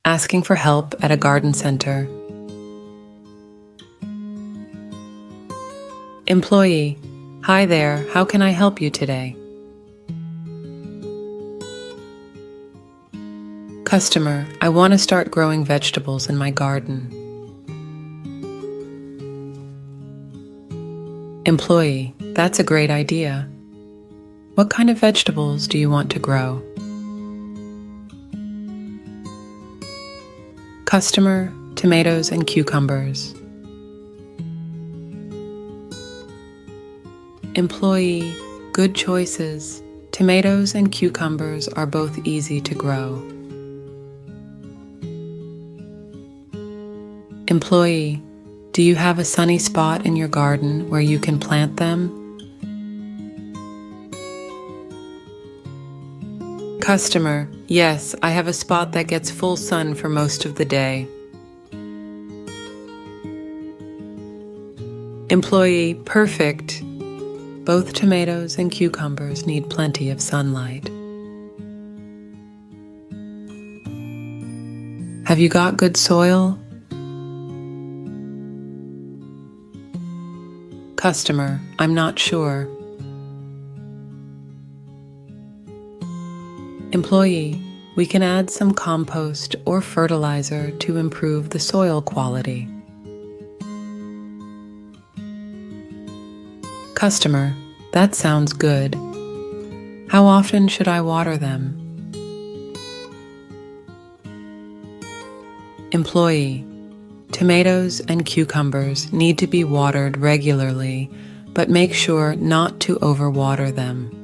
asking for help at a garden center. Employee, hi there, how can I help you today? Customer, I want to start growing vegetables in my garden. Employee, that's a great idea. What kind of vegetables do you want to grow? Customer, tomatoes and cucumbers. Employee, good choices. Tomatoes and cucumbers are both easy to grow. Employee, do you have a sunny spot in your garden where you can plant them? Customer, yes, I have a spot that gets full sun for most of the day. Employee, perfect. Both tomatoes and cucumbers need plenty of sunlight. Have you got good soil? Customer, I'm not sure. Employee, we can add some compost or fertilizer to improve the soil quality. Customer, that sounds good. How often should I water them? Employee, tomatoes and cucumbers need to be watered regularly, but make sure not to overwater them.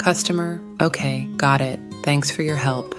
Customer, okay, got it. Thanks for your help.